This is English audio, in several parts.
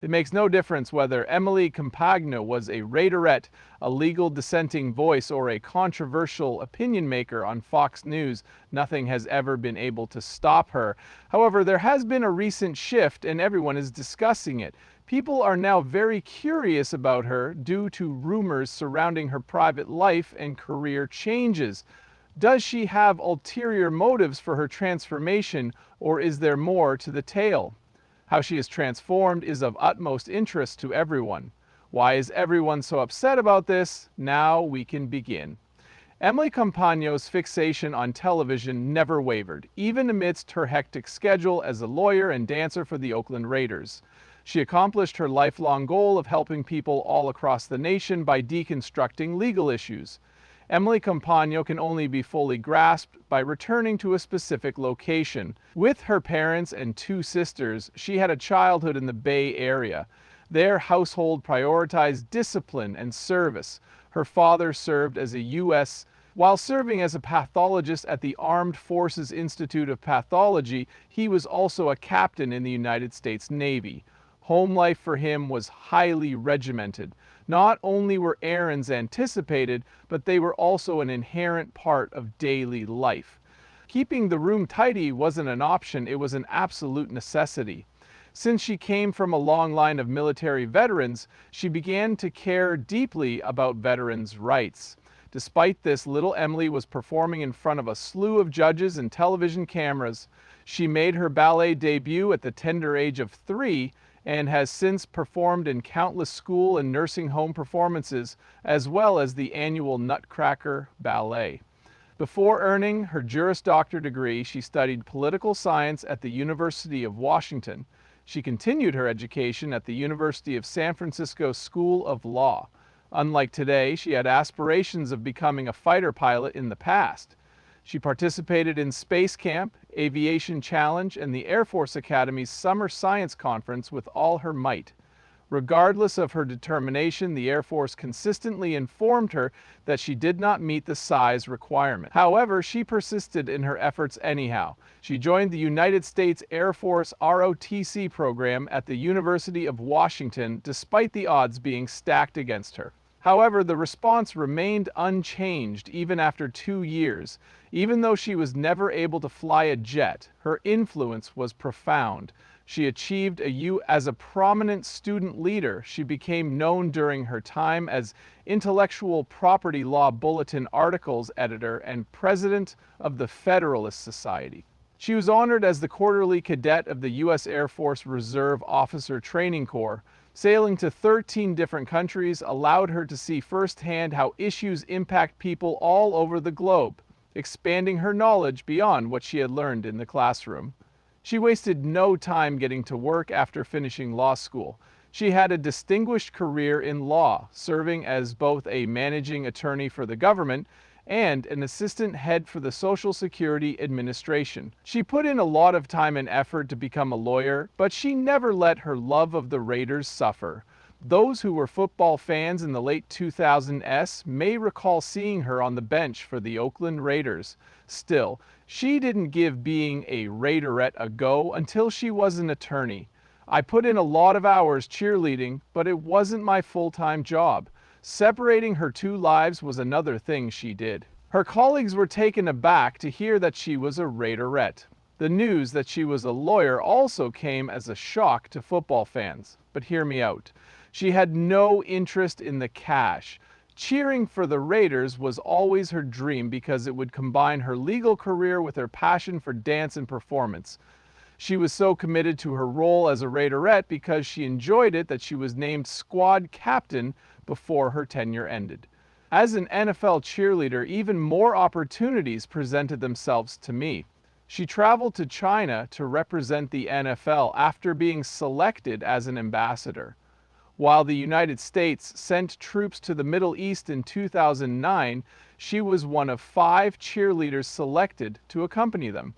It makes no difference whether Emily Compagno was a Raiderette, a legal dissenting voice, or a controversial opinion maker on Fox News. Nothing has ever been able to stop her. However, there has been a recent shift and everyone is discussing it. People are now very curious about her due to rumors surrounding her private life and career changes. Does she have ulterior motives for her transformation, or is there more to the tale? How she is transformed is of utmost interest to everyone. Why is everyone so upset about this? Now we can begin. Emily Compagno's fixation on television never wavered, even amidst her hectic schedule as a lawyer and dancer for the Oakland Raiders. She accomplished her lifelong goal of helping people all across the nation by deconstructing legal issues. Emily Compagno can only be fully grasped by returning to a specific location. With her parents and two sisters, she had a childhood in the Bay Area. Their household prioritized discipline and service. Her father served as a U.S. While serving as a pathologist at the Armed Forces Institute of Pathology, he was also a captain in the United States Navy. Home life for him was highly regimented. Not only were errands anticipated, but they were also an inherent part of daily life. Keeping the room tidy wasn't an option, it was an absolute necessity. Since she came from a long line of military veterans, she began to care deeply about veterans' rights. Despite this, little Emily was performing in front of a slew of judges and television cameras. She made her ballet debut at the tender age of 3 and has since performed in countless school and nursing home performances, as well as the annual Nutcracker Ballet. Before earning her Juris Doctor degree, she studied political science at the University of Washington. She continued her education at the University of San Francisco School of Law. Unlike today, she had aspirations of becoming a fighter pilot in the past. She participated in Space Camp, Aviation Challenge, and the Air Force Academy's Summer Science Conference with all her might. Regardless of her determination, the Air Force consistently informed her that she did not meet the size requirement. However, she persisted in her efforts anyhow. She joined the United States Air Force ROTC program at the University of Washington, despite the odds being stacked against her. However, the response remained unchanged even after 2 years. Even though she was never able to fly a jet, her influence was profound. She achieved as a prominent student leader. She became known during her time as Intellectual Property Law Bulletin articles editor and president of the Federalist Society. She was honored as the quarterly cadet of the U.S. Air Force Reserve Officer Training Corps. Sailing to 13 different countries allowed her to see firsthand how issues impact people all over the globe, expanding her knowledge beyond what she had learned in the classroom. She wasted no time getting to work after finishing law school. She had a distinguished career in law, serving as both a managing attorney for the government and an assistant head for the Social Security Administration. She put in a lot of time and effort to become a lawyer, but she never let her love of the Raiders suffer. Those who were football fans in the late 2000s may recall seeing her on the bench for the Oakland Raiders. Still, she didn't give being a Raiderette a go until she was an attorney. I put in a lot of hours cheerleading, but it wasn't my full-time job. Separating her two lives was another thing she did. Her colleagues were taken aback to hear that she was a Raiderette. The news that she was a lawyer also came as a shock to football fans. But hear me out. She had no interest in the cash. Cheering for the Raiders was always her dream because it would combine her legal career with her passion for dance and performance. She was so committed to her role as a Raiderette because she enjoyed it that she was named squad captain before her tenure ended. As an NFL cheerleader, even more opportunities presented themselves to me. She traveled to China to represent the NFL after being selected as an ambassador. While the United States sent troops to the Middle East in 2009, she was one of 5 cheerleaders selected to accompany them.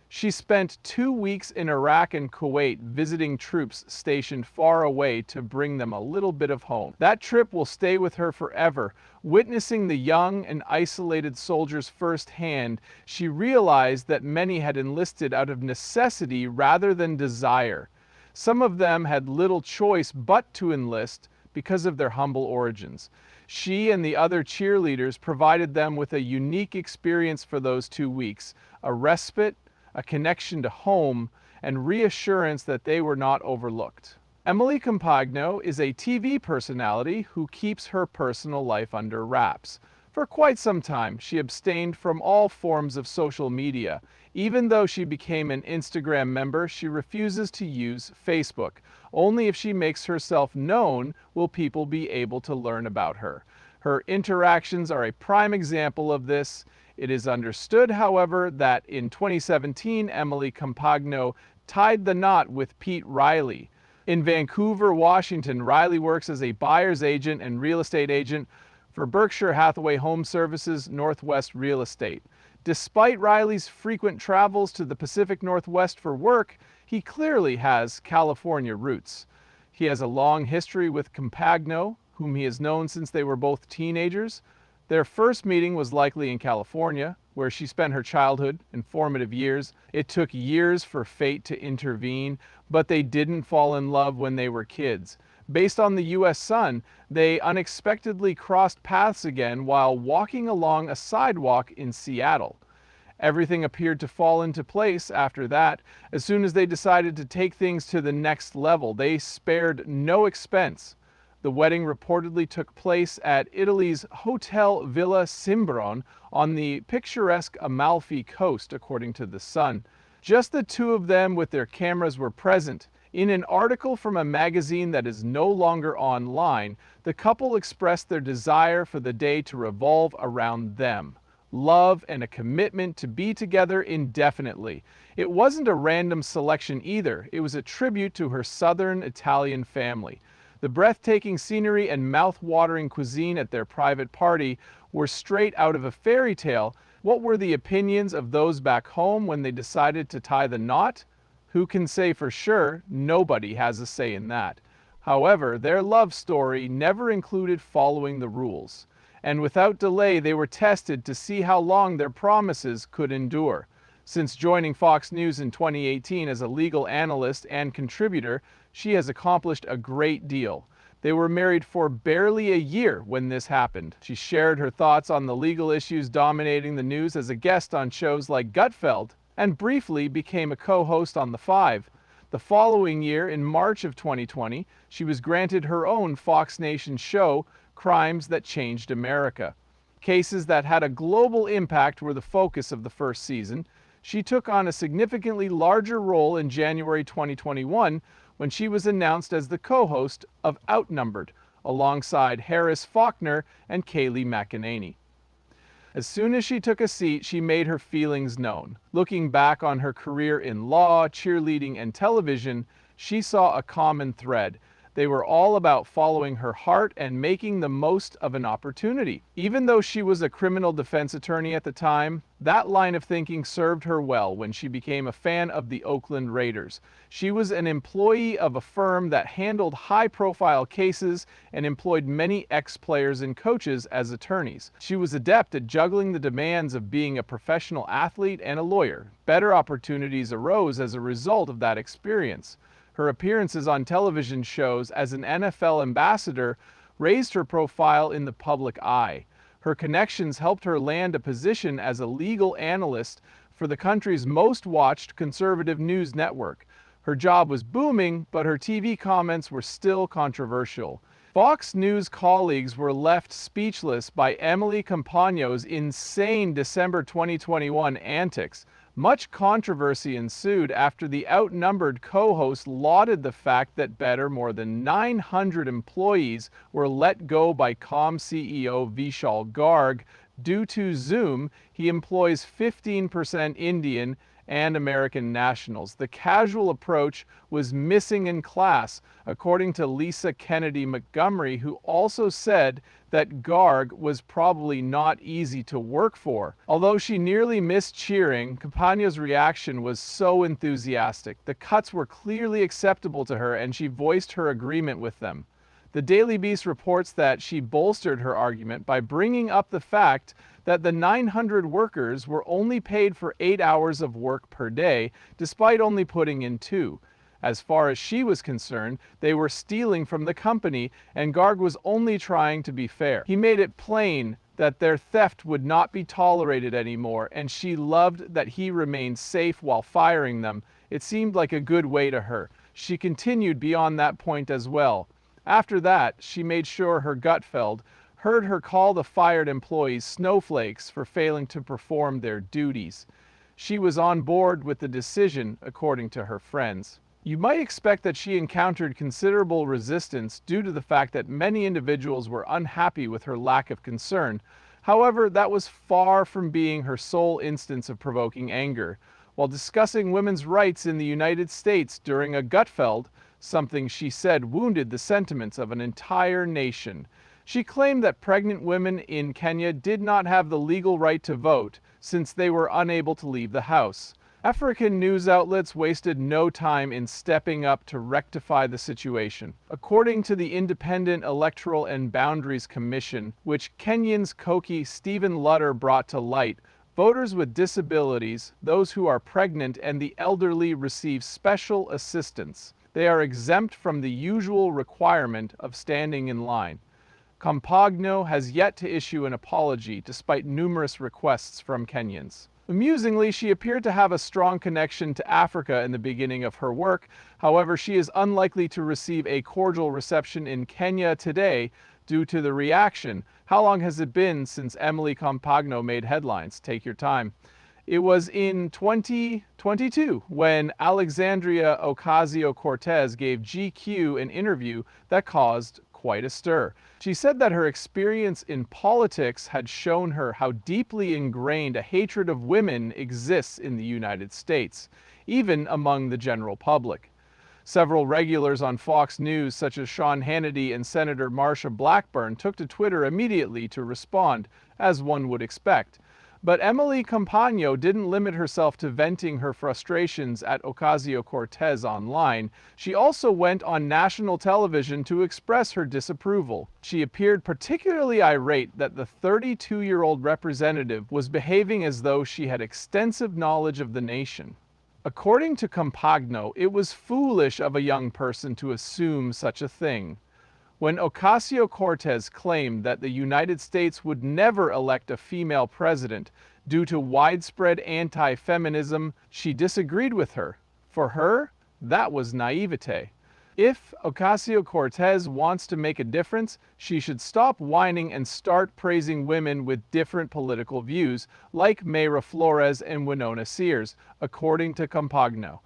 She spent 2 weeks in Iraq and Kuwait visiting troops stationed far away to bring them a little bit of home. That trip will stay with her forever. Witnessing the young and isolated soldiers firsthand, she realized that many had enlisted out of necessity rather than desire. Some of them had little choice but to enlist because of their humble origins. She and the other cheerleaders provided them with a unique experience for those 2 weeks, a respite, a connection to home, and reassurance that they were not overlooked. Emily Compagno is a TV personality who keeps her personal life under wraps. For quite some time, she abstained from all forms of social media. Even though she became an Instagram member, she refuses to use Facebook. Only if she makes herself known will people be able to learn about her. Her interactions are a prime example of this. It is understood, however, that in 2017, Emily Compagno tied the knot with Pete Riley. In Vancouver, Washington, Riley works as a buyer's agent and real estate agent for Berkshire Hathaway Home Services Northwest Real Estate. Despite Riley's frequent travels to the Pacific Northwest for work, he clearly has California roots. He has a long history with Compagno, whom he has known since they were both teenagers. Their first meeting was likely in California, where she spent her childhood and formative years. It took years for fate to intervene, but they didn't fall in love when they were kids. Based on the U.S. Sun, they unexpectedly crossed paths again while walking along a sidewalk in Seattle. Everything appeared to fall into place after that. As soon as they decided to take things to the next level, they spared no expense. The wedding reportedly took place at Italy's Hotel Villa Cimbron on the picturesque Amalfi Coast, according to The Sun. Just the two of them with their cameras were present. In an article from a magazine that is no longer online, the couple expressed their desire for the day to revolve around them. Love and a commitment to be together indefinitely. It wasn't a random selection either. It was a tribute to her southern Italian family. The breathtaking scenery and mouth-watering cuisine at their private party were straight out of a fairy tale. What were the opinions of those back home when they decided to tie the knot? Who can say for sure? Nobody has a say in that. However, their love story never included following the rules. And without delay, they were tested to see how long their promises could endure. Since joining Fox News in 2018 as a legal analyst and contributor, she has accomplished a great deal. They were married for barely a year when this happened. She shared her thoughts on the legal issues dominating the news as a guest on shows like Gutfeld, and briefly became a co-host on The Five. The following year, in March of 2020, she was granted her own Fox Nation show, Crimes That Changed America. Cases that had a global impact were the focus of the first season. She took on a significantly larger role in January 2021 when she was announced as the co-host of Outnumbered, alongside Harris Faulkner and Kayleigh McEnany. As soon as she took a seat, she made her feelings known. Looking back on her career in law, cheerleading, and television, she saw a common thread. They were all about following her heart and making the most of an opportunity. Even though she was a criminal defense attorney at the time, that line of thinking served her well when she became a fan of the Oakland Raiders. She was an employee of a firm that handled high-profile cases and employed many ex-players and coaches as attorneys. She was adept at juggling the demands of being a professional athlete and a lawyer. Better opportunities arose as a result of that experience. Her appearances on television shows as an NFL ambassador raised her profile in the public eye. Her connections helped her land a position as a legal analyst for the country's most watched conservative news network. Her job was booming, but her TV comments were still controversial. Fox News colleagues were left speechless by Emily Compagno's insane December 2021 antics. Much controversy ensued after the Outnumbered co-host lauded the fact that more than 900 employees were let go by Com CEO Vishal Garg. Due to Zoom, he employs 15% Indian and American nationals. The casual approach was missing in class, according to Lisa Kennedy Montgomery, who also said that Garg was probably not easy to work for. Although she nearly missed cheering, Compagno's reaction was so enthusiastic. The cuts were clearly acceptable to her, and she voiced her agreement with them. The Daily Beast reports that she bolstered her argument by bringing up the fact that the 900 workers were only paid for 8 hours of work per day, despite only putting in 2. As far as she was concerned, they were stealing from the company, and Garg was only trying to be fair. He made it plain that their theft would not be tolerated anymore, and she loved that he remained safe while firing them. It seemed like a good way to her. She continued beyond that point as well. After that, she made sure her Gutfeld heard her call the fired employees snowflakes for failing to perform their duties. She was on board with the decision, according to her friends. You might expect that she encountered considerable resistance due to the fact that many individuals were unhappy with her lack of concern. However, that was far from being her sole instance of provoking anger. While discussing women's rights in the United States during a Gutfeld, something she said wounded the sentiments of an entire nation. She claimed that pregnant women in Kenya did not have the legal right to vote since they were unable to leave the house. African news outlets wasted no time in stepping up to rectify the situation. According to the Independent Electoral and Boundaries Commission, which Kenyan's Koki Stephen Lutter brought to light, voters with disabilities, those who are pregnant, and the elderly receive special assistance. They are exempt from the usual requirement of standing in line. Compagno has yet to issue an apology despite numerous requests from Kenyans. Amusingly, she appeared to have a strong connection to Africa in the beginning of her work. However, she is unlikely to receive a cordial reception in Kenya today due to the reaction. How long has it been since Emily Compagno made headlines? Take your time. It was in 2022 when Alexandria Ocasio-Cortez gave GQ an interview that caused quite a stir. She said that her experience in politics had shown her how deeply ingrained a hatred of women exists in the United States, even among the general public. Several regulars on Fox News, such as Sean Hannity and Senator Marsha Blackburn, took to Twitter immediately to respond, as one would expect. But Emily Compagno didn't limit herself to venting her frustrations at Ocasio-Cortez online. She also went on national television to express her disapproval. She appeared particularly irate that the 32-year-old representative was behaving as though she had extensive knowledge of the nation. According to Compagno, it was foolish of a young person to assume such a thing. When Ocasio-Cortez claimed that the United States would never elect a female president due to widespread anti-feminism, she disagreed with her. For her, that was naivete. If Ocasio-Cortez wants to make a difference, she should stop whining and start praising women with different political views, like Mayra Flores and Winona Sears, according to Compagno.